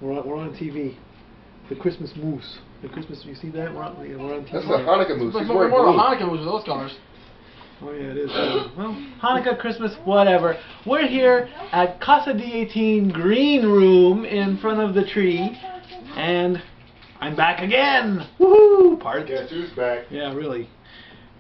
We're on TV. The Christmas moose. The Christmas. You see that? We're on TV. That's the Hanukkah moose. It's more of a Hanukkah moose with those colors. Oh yeah, it is. Well, Hanukkah, Christmas, whatever. We're here at Casa D18 Green Room in front of the tree, and I'm back again. Woohoo! Guess who's back? Yeah, really.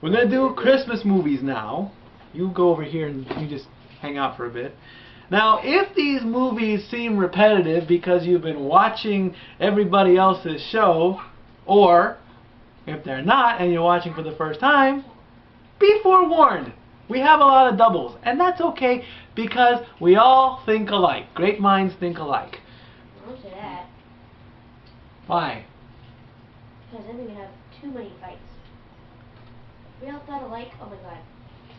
We're gonna do Christmas movies now. You go over here and you just hang out for a bit. Now, if these movies seem repetitive because you've been watching everybody else's show, or if they're not and you're watching for the first time, be forewarned. We have a lot of doubles, and that's okay because we all think alike. Great minds think alike. Don't say that. Why? Because then we would have too many fights. We all thought alike. Oh my god.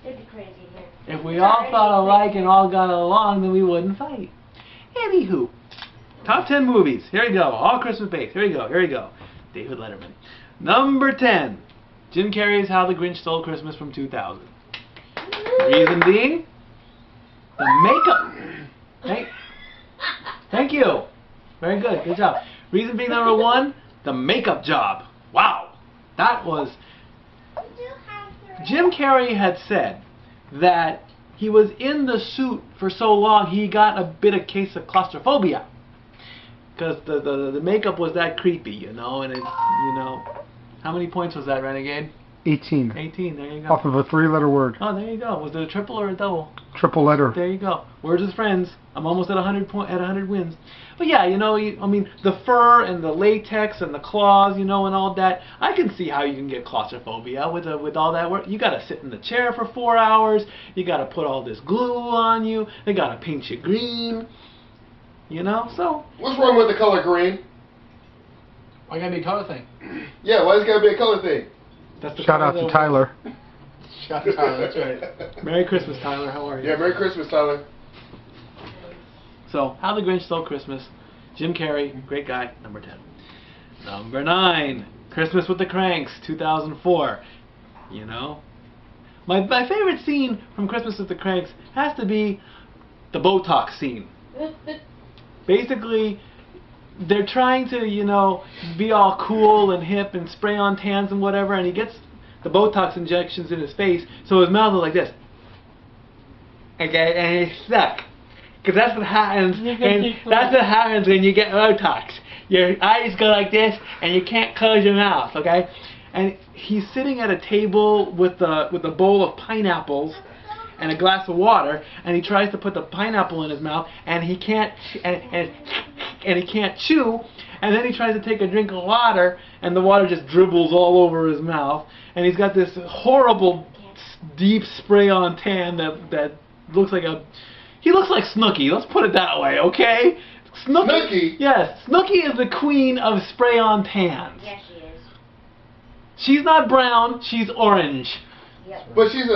It'd be crazy in here. If we all thought alike and all got along, then we wouldn't fight. Anywho, top 10 movies. Here we go. All Christmas based. Here we go. Here we go. David Letterman. Number 10. Jim Carrey's How the Grinch Stole Christmas from 2000. Reason being, the makeup. Thank you. Very good. Good job. Reason being number 1, the makeup job. Wow. That was... Jim Carrey had said that he was in the suit for so long he got a bit of case of claustrophobia because the makeup was that creepy, you know, and it, you know, how many points was that, Renegade? 18. 18, there you go. Off of a 3-letter word. Oh, there you go. Was it a triple or a double? Triple letter. There you go. Words with friends. I'm almost at 100 wins. But yeah, you know, I mean, the fur and the latex and the claws, you know, and all that. I can see how you can get claustrophobia with all that work. You got to sit in the chair for 4 hours. You got to put all this glue on you. They got to paint you green. You know, so. What's wrong with the color green? Why gotta be a color thing? Yeah, why is it gotta be a color thing? That's the Shout out to Tyler. Shout out, that's right. Merry Christmas, Tyler. How are you? Yeah, Merry Christmas, Tyler. So, How the Grinch Stole Christmas. Jim Carrey, great guy, number 10. Number 9, Christmas with the Kranks, 2004. You know? My favorite scene from Christmas with the Kranks has to be the Botox scene. Basically, they're trying to, you know, be all cool and hip and spray on tans and whatever, and he gets the Botox injections in his face, so his mouth is like this. Okay, and he's stuck. Because that's what happens, and that's what happens when you get Botox. Your eyes go like this, and you can't close your mouth, okay? And he's sitting at a table with a bowl of pineapples and a glass of water, and he tries to put the pineapple in his mouth, and he can't, and he can't chew, and then he tries to take a drink of water, and the water just dribbles all over his mouth, and he's got this horrible deep spray-on tan that looks like a... He looks like Snooki, let's put it that way, okay? Snooki? Yes, Snooki is the queen of spray-on tans. Yes, she is. She's not brown, she's orange. Yep. But she's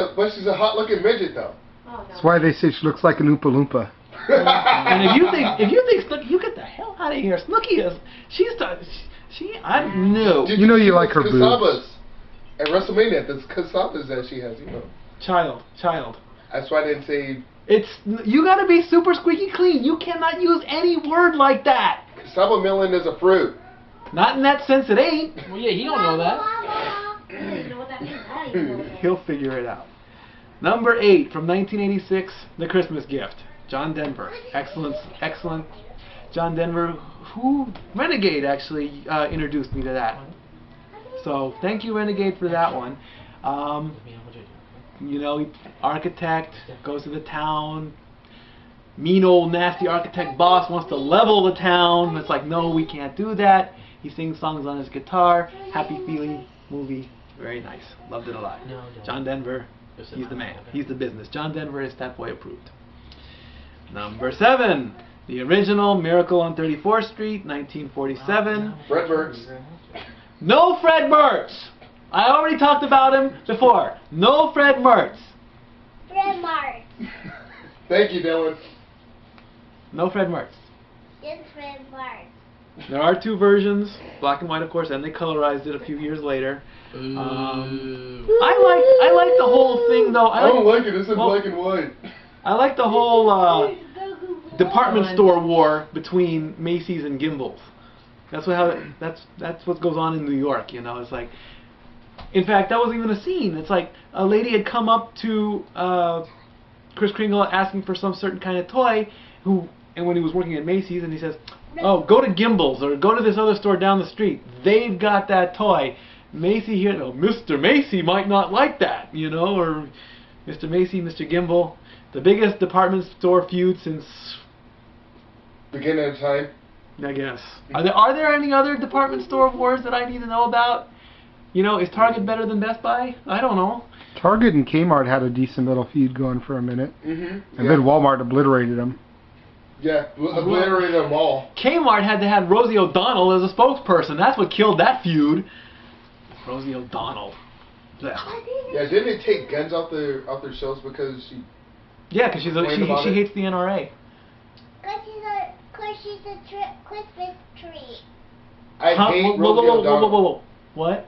a hot-looking midget, though. Oh, no. That's why they say she looks like an Oompa Loompa. And if you think Snooki, you get the hell out of here. Snooki is, I knew. You know you like her boobs. Kasabas. At WrestleMania, there's Kasabas that she has, you know. Child. That's why I didn't say... You gotta be super squeaky clean. You cannot use any word like that. Kasaba melon is a fruit. Not in that sense it ain't. Well, yeah, he don't know that. You don't even know what that means. I don't even know what that means. He'll figure it out. Number 8 from 1986, The Christmas Gift. John Denver. Excellent. John Denver, who Renegade actually introduced me to that. So thank you, Renegade, for that one. You know, architect goes to the town. Mean old nasty architect boss wants to level the town. It's like, no, we can't do that. He sings songs on his guitar. Happy feeling movie. Very nice. Loved it a lot. John Denver, he's the man. He's the business. John Denver is Stat Boy approved. Number 7, the original Miracle on 34th Street, 1947. Fred Burks. No Fred Mertz. I already talked about him before. No Fred Mertz. Fred Mart. Thank you, Dylan. No Fred Mertz. It's Fred Mart. There are 2 versions, black and white, of course, and they colorized it a few years later. I like the whole thing, though. I don't like it. It's in black and white. I like the whole department store war between Macys and Gimbels. That's what goes on in New York. You know, it's like. In fact, that wasn't even a scene. It's like a lady had come up to Kris Kringle asking for some certain kind of toy, and when he was working at Macys, and he says, "Oh, go to Gimbels or go to this other store down the street. They've got that toy." Macy here, oh, Mr. Macy might not like that, you know, or Mr. Macy, Mr. Gimbel, the biggest department store feud since beginning of time. I guess. Are there any other department store wars that I need to know about? You know, is Target better than Best Buy? I don't know. Target and Kmart had a decent little feud going for a minute. Mm-hmm. And then Walmart obliterated them. Yeah, obliterated them all. Kmart had to have Rosie O'Donnell as a spokesperson. That's what killed that feud. Rosie O'Donnell. Yeah, didn't they take guns off their shelves because she... Yeah, because she hates the NRA. Because she's a Christmas tree. I hate Rosie O'Donnell. Whoa. What?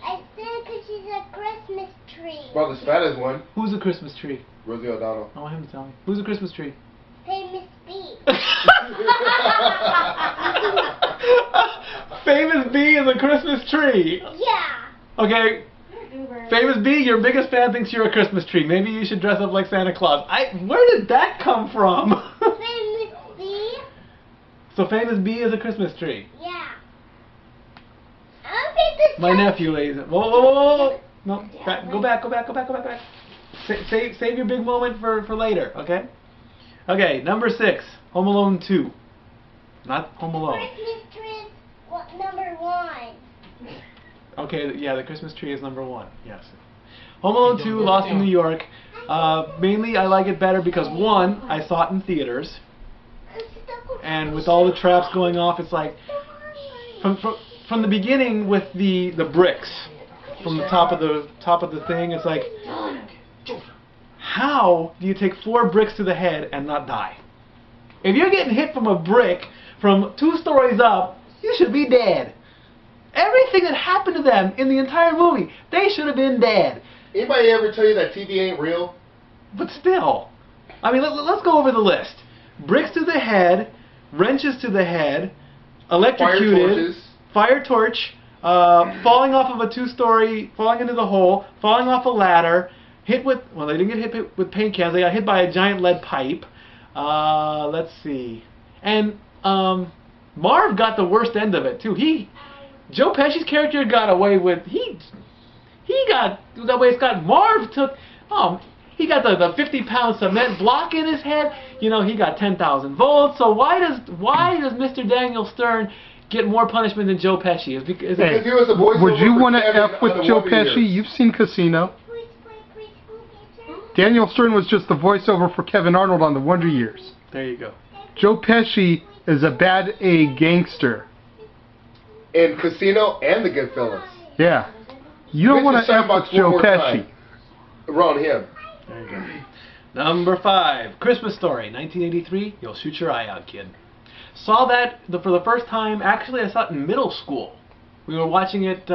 I said because she's a Christmas tree. Well, the Spanish one. Who's a Christmas tree? Rosie O'Donnell. I want him to tell me. Who's a Christmas tree? Famous Bee. Famous Bee is a Christmas tree. Yeah. Okay. Famous Bee, your biggest fan thinks you're a Christmas tree. Maybe you should dress up like Santa Claus. Where did that come from? Famous Bee. So Famous Bee is a Christmas tree. Yeah. I'll pick the My nephew lays it. Whoa. No, go back. Save your big moment for later, okay? Okay, number 6, Home Alone 2. Not Home Alone. Christmas tree is number 1. Okay, yeah, the Christmas tree is number 1, yes. Home Alone 2, Lost in New York. Mainly I like it better because 1, I saw it in theaters. And with all the traps going off, it's like... From the beginning with the bricks, from the top of the thing, it's like... How do you take 4 bricks to the head and not die? If you're getting hit from a brick from 2 stories up, you should be dead. Everything that happened to them in the entire movie, they should have been dead. Anybody ever tell you that TV ain't real? But still, I mean, let's go over the list. Bricks to the head, wrenches to the head, electrocuted, fire torch, falling off of a 2-story, falling into the hole, falling off a ladder, hit with, well, they didn't get hit with paint cans, they got hit by a giant lead pipe. Let's see. And Marv got the worst end of it, too. Joe Pesci's character got away with, he got the way it's got. Marv took, he got the 50-pound cement block in his head. You know, he got 10,000 volts. So why does Mr. Daniel Stern get more punishment than Joe Pesci? Because he was a voiceover. Would you want to Kevin F with Joe Pesci? Years. You've seen Casino. Daniel Stern was just the voiceover for Kevin Arnold on The Wonder Years. There you go. Joe Pesci is a bad A gangster. In Casino and The Goodfellas. Yeah. You don't want to F with Joe Pesci. Around him. There you go. Number 5, Christmas Story, 1983. You'll shoot your eye out, kid. Saw that for the first time. Actually, I saw it in middle school. We were watching it.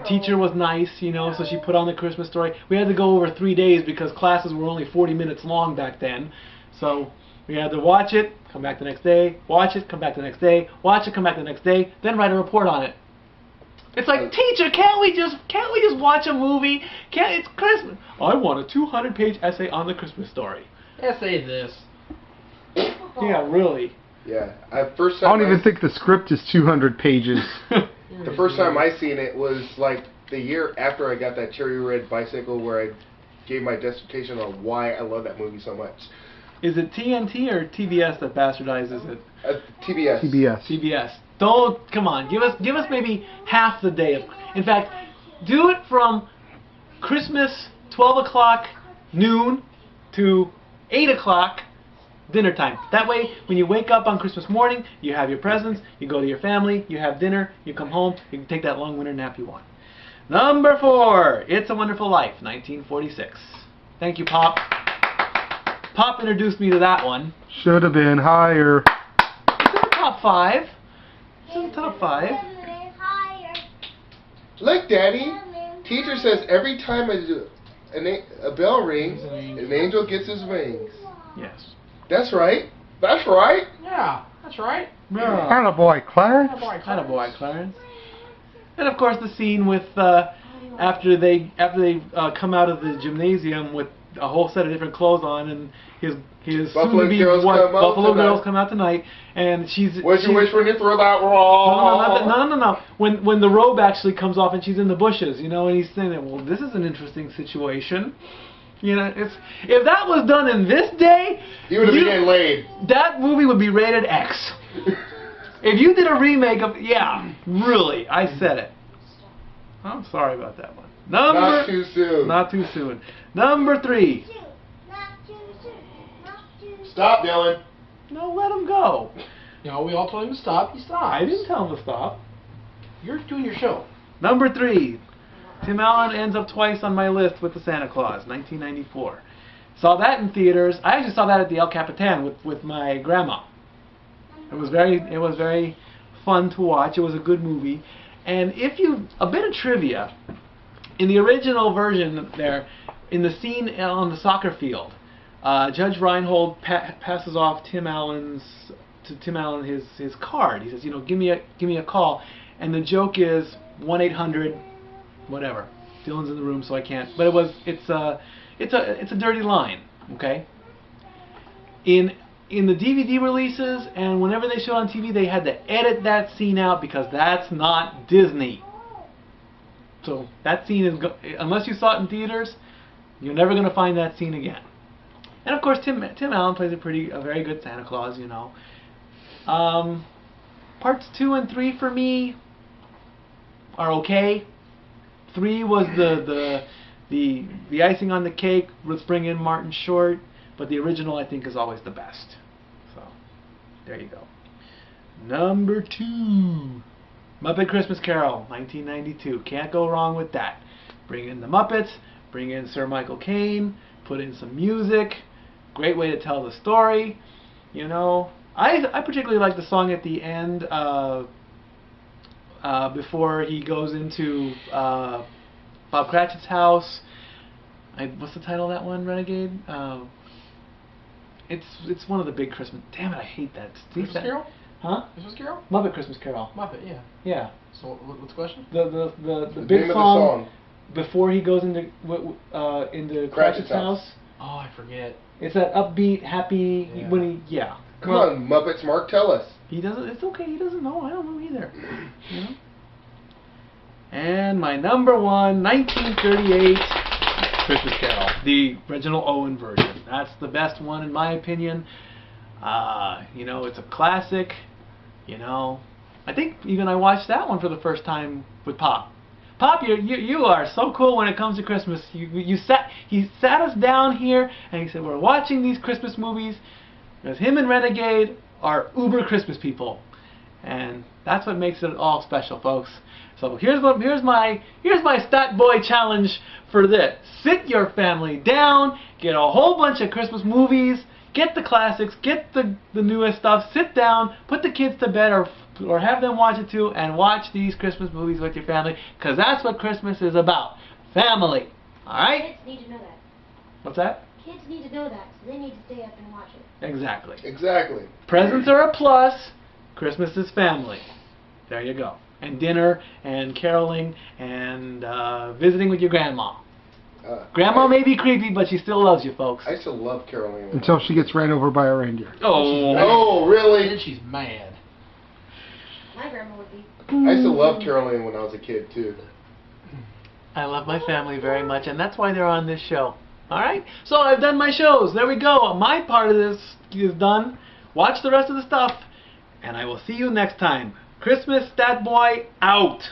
Teacher was nice, you know, so she put on the Christmas Story. We had to go over 3 days because classes were only 40 minutes long back then. So we had to watch it, come back the next day, watch it, come back the next day, watch it, come back the next day, then write a report on it. It's like, teacher, can't we just watch a movie? It's Christmas. I want a 200-page essay on the Christmas Story. Essay this. Yeah, really. Yeah, I don't even think the script is 200 pages. The first time I seen it was like the year after I got that cherry red bicycle, where I gave my dissertation on why I love that movie so much. Is it TNT or TBS that bastardizes it? TBS. TBS. Don't, come on, give us maybe half the day. In fact, do it from Christmas 12 o'clock noon to 8 o'clock dinner time. That way, when you wake up on Christmas morning, you have your presents, you go to your family, you have dinner, you come home, you can take that long winter nap you want. Number 4, It's a Wonderful Life, 1946. Thank you, Pop. Pop introduced me to that one. Should have been higher. It's in the top 5. It's in the top 5. Look, Daddy. Teacher says every time a bell rings, an angel gets his wings. Yes. That's right. That's right. Yeah, that's right. Attaboy, Clarence. Attaboy, Clarence. And of course the scene with after they come out of the gymnasium with a whole set of different clothes on, and his Buffalo soon-to-be girls wife, come out Buffalo tonight. Girls come out tonight, and What'd you wish when you threw that wrong? No. When the robe actually comes off and she's in the bushes, you know, and he's saying, well, this is an interesting situation. You know, if that was done in this day, You would have been getting laid. that movie would be rated X. If you did a remake of, yeah, really, I said it. I'm sorry about that one. Not too soon. Not too soon. Number 3. Not too soon. Not too soon. Stop, Dylan. No, let him go. You know, we all told him to stop. He stopped. I didn't tell him to stop. You're doing your show. Number 3. Tim Allen ends up twice on my list with the Santa Claus, 1994. Saw that in theaters. I actually saw that at the El Capitan with my grandma. It was very fun to watch. It was a good movie. And a bit of trivia, in the original version there, in the scene on the soccer field, Judge Reinhold passes off Tim Allen his card. He says, you know, give me a call, and the joke is 1-800 whatever. Dylan's in the room, so I can't. But it's a dirty line, okay? In the DVD releases and whenever they showed on TV, they had to edit that scene out because that's not Disney. So that scene is unless you saw it in theaters, you're never going to find that scene again. And of course, Tim Allen plays a very good Santa Claus, you know. Parts 2 and 3 for me are okay. 3 was the icing on the cake. Let's bring in Martin Short, but the original I think is always the best. So there you go. Number 2, Muppet Christmas Carol, 1992. Can't go wrong with that. Bring in the Muppets, bring in Sir Michael Caine, put in some music. Great way to tell the story. You know, I particularly like the song at the end. Before he goes into Bob Cratchit's house. What's the title of that one, Renegade? It's one of the big Christmas. Damn it, I hate that. Christmas Carol? Huh? Christmas Carol? Muppet Christmas Carol. Muppet, yeah. Yeah. So what's the question? The big song before he goes into Cratchit's house. Oh, I forget. It's that upbeat, happy when he Come on, Muppets, Mark, tell us. He doesn't. It's okay. He doesn't know. I don't know either. You know. And my number 1, 1938, Christmas Carol, the Reginald Owen version. That's the best one in my opinion. You know, it's a classic. You know, I think even I watched that one for the first time with Pop. Pop, you are so cool when it comes to Christmas. He sat us down here and he said, we're watching these Christmas movies because him and Renegade are uber Christmas people, and that's what makes it all special, folks. So here's my stat boy challenge for this. Sit your family down, get a whole bunch of Christmas movies, get the classics, get the newest stuff, sit down, put the kids to bed or have them watch it too, and watch these Christmas movies with your family, because that's what Christmas is about. Family. Alright? Kids need to know that. What's that? Kids need to know that, so they need to stay up and watch it. Exactly. Exactly. Presents are a plus. Christmas is family. There you go. And dinner and caroling and visiting with your grandma. Grandma may be creepy, but she still loves you, folks. I used to love caroling. Until she gets ran over by a reindeer. Oh, really? And she's mad. My grandma would be. I used to love caroling when I was a kid, too. I love my family very much, and that's why they're on this show. Alright? So I've done my shows. There we go. My part of this is done. Watch the rest of the stuff, and I will see you next time. Christmas Stat Boy out.